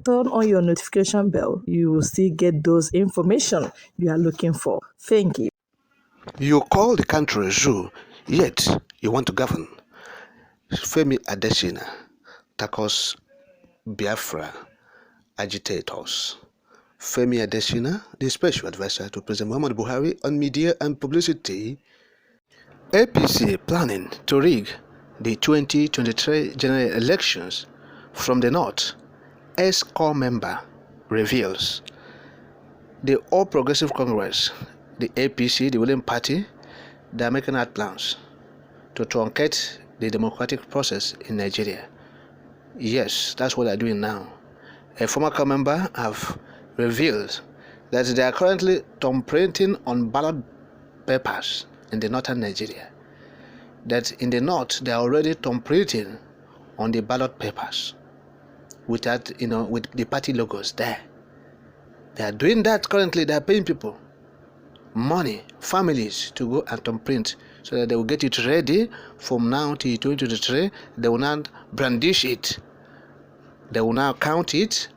turn on your notification bell. You will still get those information you are looking for. Thank you. You call the country a zoo, yet you want to govern. Femi Adesina tackles Biafra agitators. Femi Adesina, the special advisor to President Muhammadu Buhari on media and publicity. APC planning to rig the 2023 general elections from the north, as core member reveals. The All Progressive Congress, the APC, the ruling party, they are making out plans to truncate the democratic process in Nigeria. Yes, that's what they're doing now. A former core member have revealed that they are currently thumbprinting on ballot papers in the northern Nigeria. That in the north they are already thumbprinting on the ballot papers with that, with the party logos there. They are doing that currently. They are paying people money, families, to go and thumbprint so that they will get it ready from now till 2023. They will not brandish it. They will now count it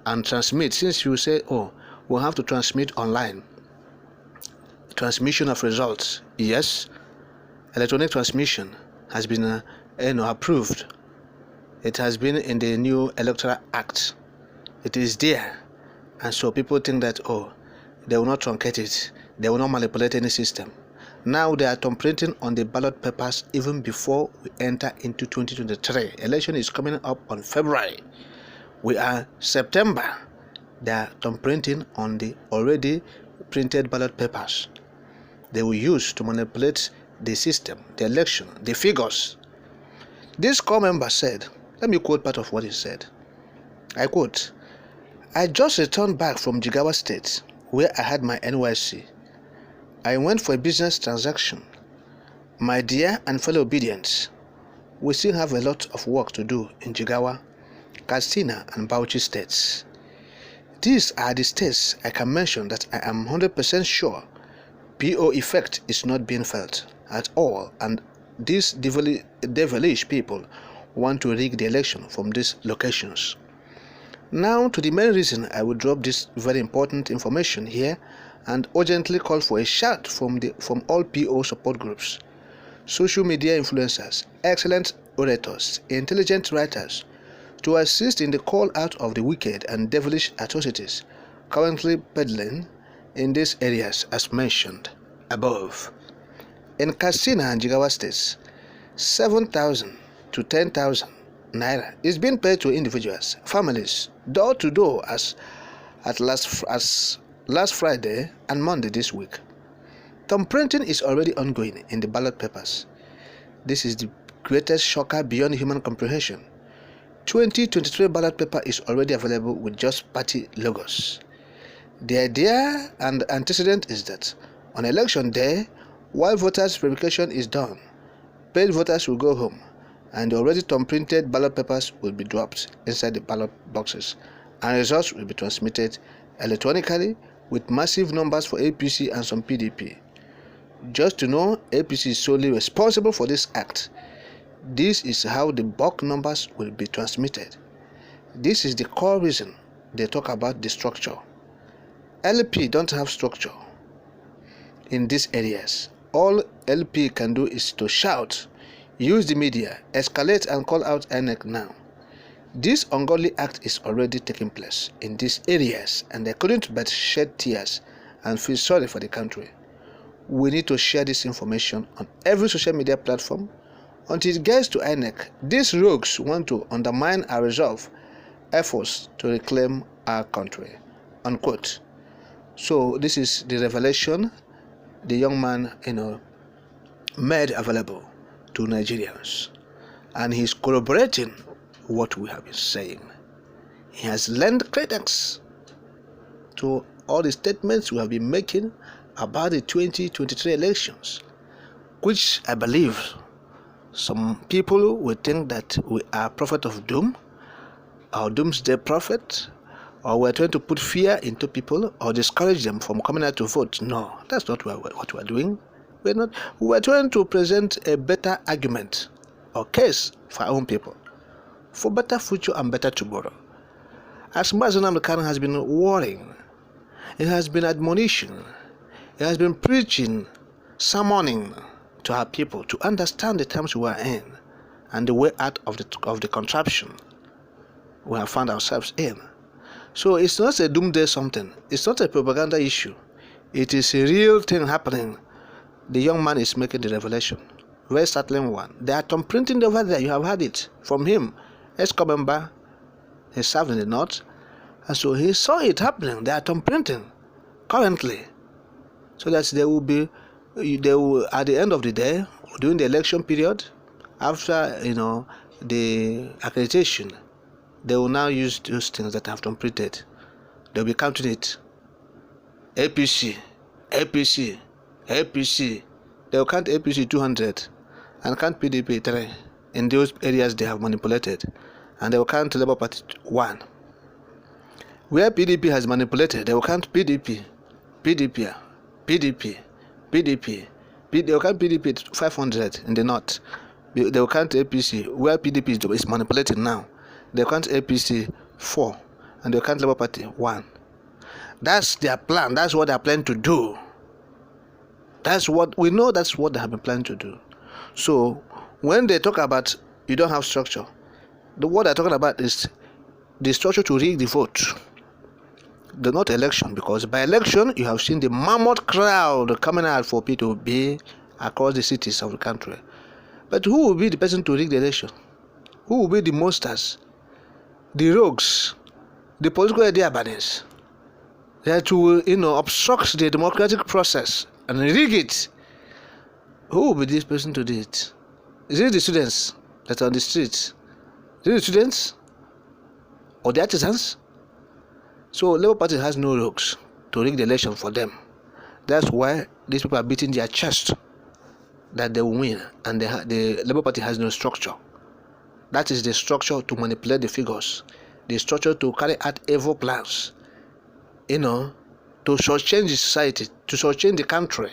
and transmit. Since you say, oh, we'll have to transmit online. Transmission of results. Yes, electronic transmission has been approved. It has been in the new Electoral Act. It is there. And so people think that, oh, they will not truncate it. They will not manipulate any system. Now they are thumbprinting on the ballot papers even before we enter into 2023. Election is coming up on February. We are September. They are thumbprinting on the already printed ballot papers. They will use to manipulate the system, the election, the figures. This core member said, let me quote part of what he said. I quote, "I just returned back from Jigawa State where I had my NYC. I went for a business transaction. My dear and fellow obedience, we still have a lot of work to do in Jigawa, Katsina and Bauchi states. These are the states I can mention that I am 100% sure PO effect is not being felt at all, and these devilish people want to rig the election from these locations. Now to the main reason I will drop this very important information here and urgently call for a shout from all PO support groups, social media influencers, excellent orators, intelligent writers, to assist in the call out of the wicked and devilish atrocities currently peddling in these areas as mentioned above. In Katsina and Jigawa states, 7,000 to 10,000 naira is being paid to individuals, families, door to door as last Friday and Monday this week. Thumbprinting is already ongoing in the ballot papers. This is the greatest shocker beyond human comprehension. 2023 ballot paper is already available with just party logos. The idea and antecedent is that on election day, while voters' verification is done, paid voters will go home and the already thumbprinted ballot papers will be dropped inside the ballot boxes and results will be transmitted electronically with massive numbers for APC and some PDP. Just to know, APC is solely responsible for this act. This is how the bulk numbers will be transmitted. This is the core reason they talk about the structure. LP don't have structure in these areas. All LP can do is to shout, use the media, escalate and call out INEC now. This ungodly act is already taking place in these areas and they couldn't but shed tears and feel sorry for the country. We need to share this information on every social media platform until it gets to INEC. These rogues want to undermine our resolve efforts to reclaim our country." Unquote. So this is the revelation the young man made available to Nigerians, and he's corroborating what we have been saying. He has lent credence to all the statements we have been making about the 2023 elections, which I believe some people will think that we are prophet of doom, or doomsday prophet, or we're trying to put fear into people or discourage them from coming out to vote. No, that's not what we're doing. We're trying to present a better argument or case for our own people, for better future and better tomorrow. As Mazi Nnamdi Kanu has been warning, he has been admonishing, he has been preaching, summoning to our people to understand the times we are in and the way out of the contraption we have found ourselves in. So it's not a doomsday something. It's not a propaganda issue. It is a real thing happening. The young man is making the revelation. Very startling one. They are thumbprinting over there. You have heard it from him. Escobamba, he served in the north. And so he saw it happening. They are thumbprinting currently. So that they will, at the end of the day, during the election period, after the accreditation, they will now use those things that have thumbprinted. They will be counting it. APC. They will count APC 200 and count PDP 3 in those areas they have manipulated. And they will count Labour Party 1. Where PDP has manipulated, they will count PDP. They will count PDP 500 in the north. They will count APC, where PDP is manipulating now. They will count APC 4 and they will count Labour Party 1. That's their plan. That's what they are planning to do. That's what we know. That's what they have been planning to do. So when they talk about you don't have structure, what they're talking about is the structure to rig the vote. Not election, because by election you have seen the mammoth crowd coming out for P2B across the cities of the country. But who will be the person to rig the election? Who will be the monsters, the rogues, the political idea banners that will obstruct the democratic process and rig it? Who will be this person to do it? Is it the students that are on the streets? Is it the students or the artisans? So Labour Party has no rogues to rig the election for them. That's why these people are beating their chest that they will win, and the Labour Party has no structure. That is the structure to manipulate the figures, the structure to carry out evil plans, to shortchange the society, to shortchange the country,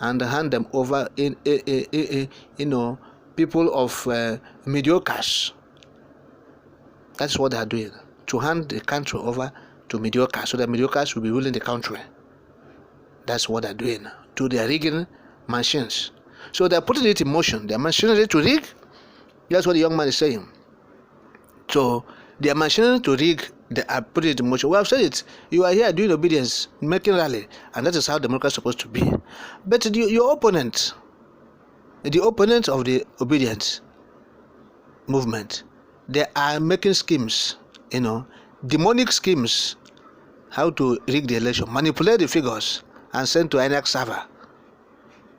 and hand them over in people of mediocres. That's what they are doing, to hand the country over to mediocre, so that mediocres will be ruling the country. That's what they're doing to their rigging machines. So they're putting it in motion. Their machinery to rig. That's what the young man is saying. So their machinery to rig, they are putting it in motion. We have said it. You are here doing obedience, making rally, and that is how democracy is supposed to be. But your opponent, the opponent of the obedience movement, they are making schemes, demonic schemes, how to rig the election, manipulate the figures, and send to INEC server.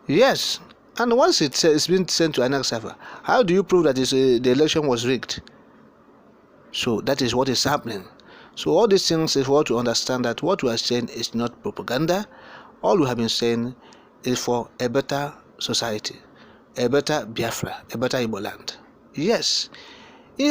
Yes, and once it's been sent to INEC server, how do you prove that the election was rigged? So that is what is happening. So all these things is for us to understand that what we are saying is not propaganda. All we have been saying is for a better society, a better Biafra, a better Igbo land. Yes. So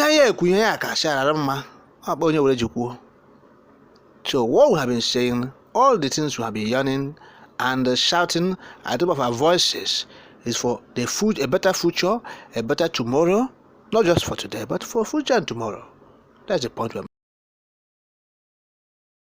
what we have been saying, all the things we have been yearning and shouting at the top of our voices is for a better future, a better tomorrow, not just for today, but for future and tomorrow. That's the point we're making.